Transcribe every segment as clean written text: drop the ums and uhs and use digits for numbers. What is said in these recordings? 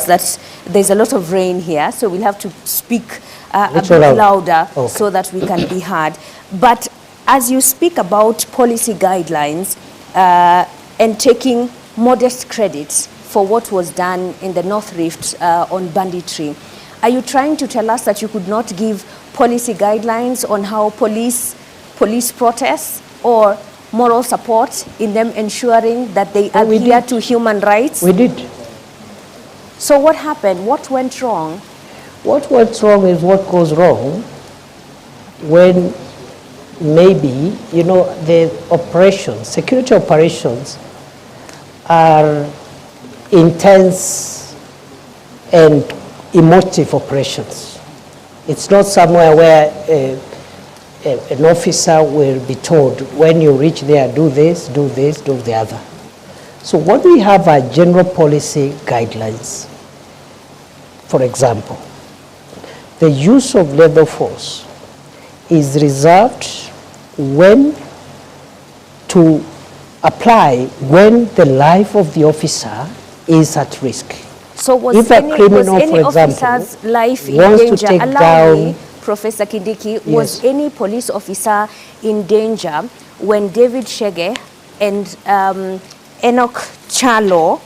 that there's a lot of rain here, so we'll have to speak a bit louder so that we can be heard. But as you speak about policy guidelines and taking modest credit for what was done in the North Rift on banditry, are you trying to tell us that you could not give policy guidelines on how police protests or moral support in them ensuring that they adhere to human rights? We did. So what happened? What went wrong? What went wrong is what goes wrong when maybe, you know, the operations, security operations are intense and emotive operations. It's not somewhere where an officer will be told, when you reach there, do this, do this, do the other. So what we have are general policy guidelines. For example, the use of lethal force is reserved when to apply when the life of the officer is at risk. So was any officer's life in danger? Allow me, Professor Kindiki, was any police officer in danger when David Shege and Enoch Chalo,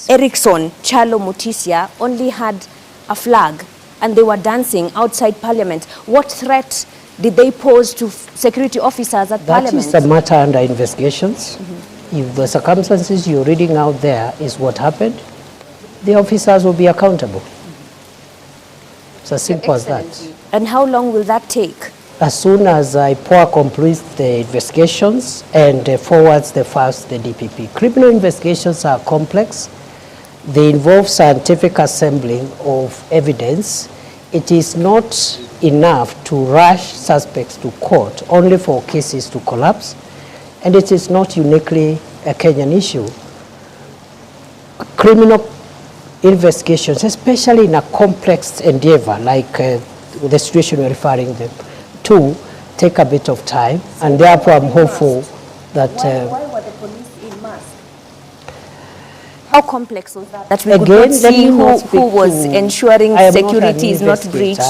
Erickson Chalo Mutisia only had a flag and they were dancing outside Parliament? What threat did they pose to security officers at Parliament? That is a matter under investigations. If the circumstances you're reading out there is what happened, the officers will be accountable. It's as simple as that. And how long will that take? As soon as IPOA completes the investigations and forwards the files to the DPP. Criminal investigations are complex. They involve scientific assembling of evidence. It is not enough to rush suspects to court only for cases to collapse. And it is not uniquely a Kenyan issue. Criminal investigations, especially in a complex endeavor like the situation we're referring them to, take a bit of time, and therefore I'm hopeful that... Why were the police in mask? How complex was that? That we could not see who was ensuring security is not breached?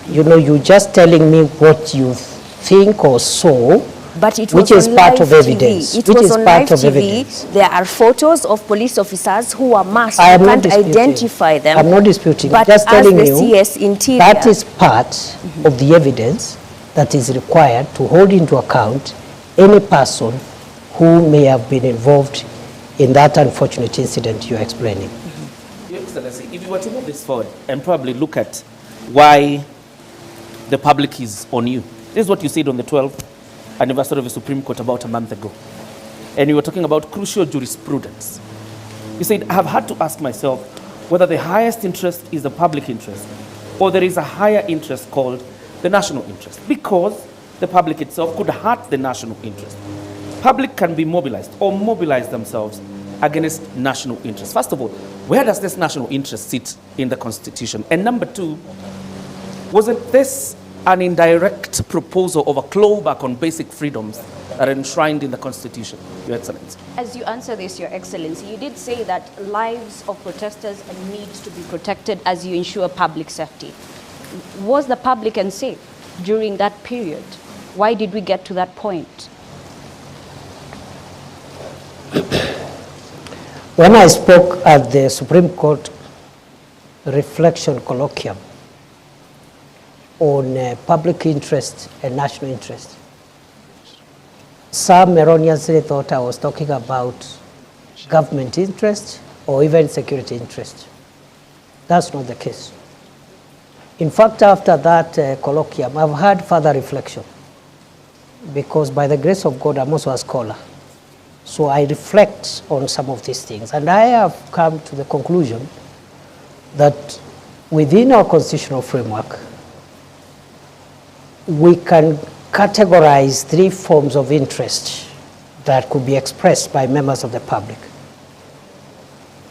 You know, you're just telling me what you think or saw, but it was which is part of evidence. It was on live TV. There are photos of police officers who are masked. I you can't identify them. I'm not disputing. But just telling you CS Interior, that is part of the evidence that is required to hold into account any person who may have been involved in that unfortunate incident you're explaining. Your Excellency, if you were to move this forward and probably look at why the public is on you. This is what you said on the 12th anniversary of the Supreme Court about a month ago. And you were talking about crucial jurisprudence. You said, I have had to ask myself whether the highest interest is the public interest or there is a higher interest called the national interest, because the public itself could hurt the national interest. Public can be mobilized or mobilize themselves against national interest. First of all, where does this national interest sit in the Constitution? And number two, wasn't this an indirect proposal of a clawback on basic freedoms that are enshrined in the Constitution, Your Excellency? As you answer this, Your Excellency, you did say that lives of protesters need to be protected as you ensure public safety. Was the public unsafe during that period? Why did we get to that point? When I spoke at the Supreme Court reflection colloquium on public interest and national interest, some erroneously thought I was talking about government interest or even security interest. That's not the case. In fact, after that colloquium, I've had further reflection, because by the grace of God, I'm also a scholar. So I reflect on some of these things, and I have come to the conclusion that within our constitutional framework, we can categorize three forms of interest that could be expressed by members of the public,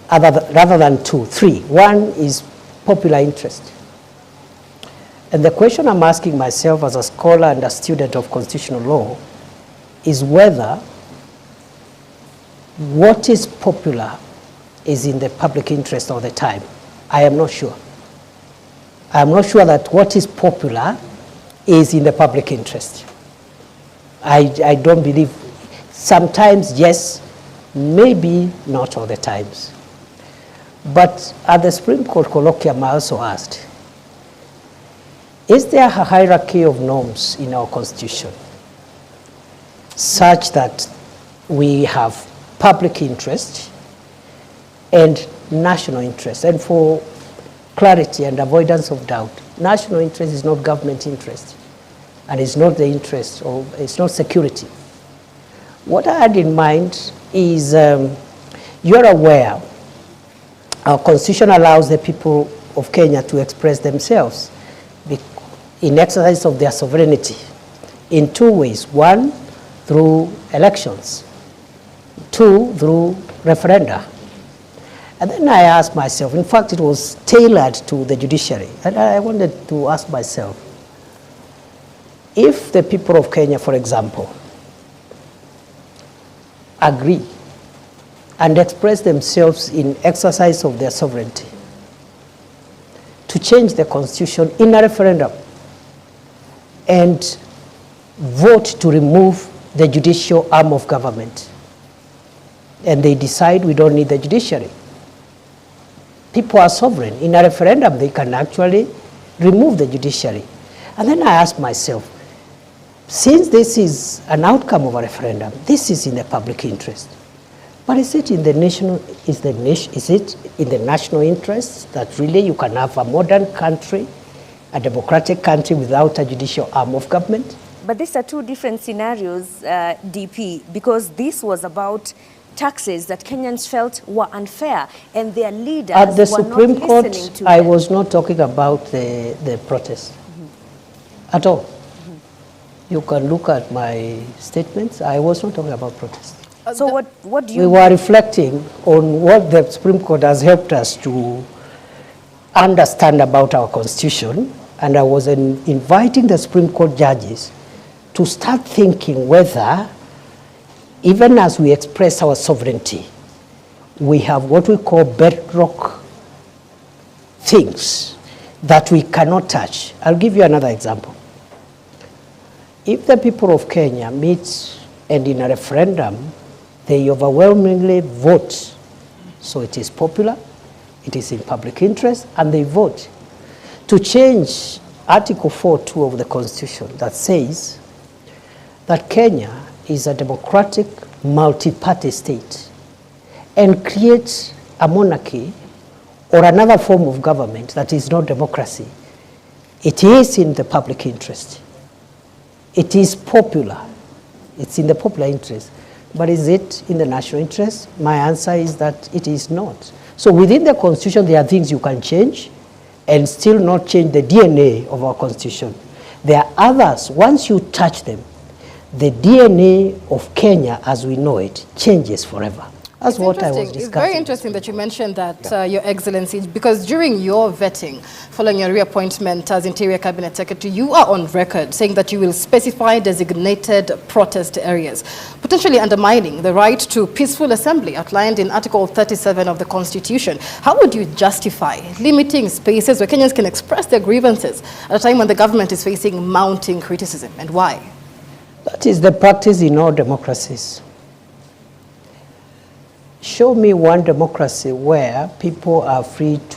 rather than three. One is popular interest. And the question I'm asking myself as a scholar and a student of constitutional law is whether what is popular is in the public interest all the time. I am not sure. I am not sure that what is popular is in the public interest. I don't believe, sometimes yes, maybe not all the times. But at the Supreme Court colloquium, I also asked, is there a hierarchy of norms in our Constitution such that we have public interest and national interest? And for clarity and avoidance of doubt, national interest is not government interest, and it's not the interest of, it's not security. What I had in mind is, you're aware, our Constitution allows the people of Kenya to express themselves in exercise of their sovereignty in two ways. One, through elections. Two, through referenda. And then I asked myself, in fact, it was tailored to the judiciary. And I wanted to ask myself, if the people of Kenya, for example, agree and express themselves in exercise of their sovereignty to change the Constitution in a referendum and vote to remove the judicial arm of government, and they decide we don't need the judiciary. People are sovereign. In a referendum, they can actually remove the judiciary. And then I asked myself, since this is an outcome of a referendum, this is in the public interest. But is it in the national, is it in the national interest that really you can have a modern country, a democratic country without a judicial arm of government? But these are two different scenarios, DP, because this was about taxes that Kenyans felt were unfair, and their leaders at the were Supreme not Court, listening to I them. was not talking about the protest at all. You can look at my statements. I was not talking about protest. So what do you... We were reflecting on what the Supreme Court has helped us to understand about our Constitution, and I was inviting the Supreme Court judges to start thinking whether, even as we express our sovereignty, we have what we call bedrock things that we cannot touch. I'll give you another example. If the people of Kenya meet and in a referendum, they overwhelmingly vote, so it is popular, it is in public interest, and they vote to change Article 4.2 of the Constitution that says that Kenya is a democratic multi-party state and create a monarchy or another form of government that is not democracy. It is in the public interest. It is popular. It's in the popular interest. But is it in the national interest? My answer is that it is not. So within the Constitution, there are things you can change and still not change the DNA of our Constitution. There are others, once you touch them, the DNA of Kenya as we know it changes forever. That's what I was discussing. It's very interesting that you mentioned that, Your Excellency, because during your vetting, following your reappointment as Interior Cabinet Secretary, you are on record saying that you will specify designated protest areas, potentially undermining the right to peaceful assembly outlined in Article 37 of the Constitution. How would you justify limiting spaces where Kenyans can express their grievances at a time when the government is facing mounting criticism, and why? That is the practice in all democracies. Show me one democracy where people are free to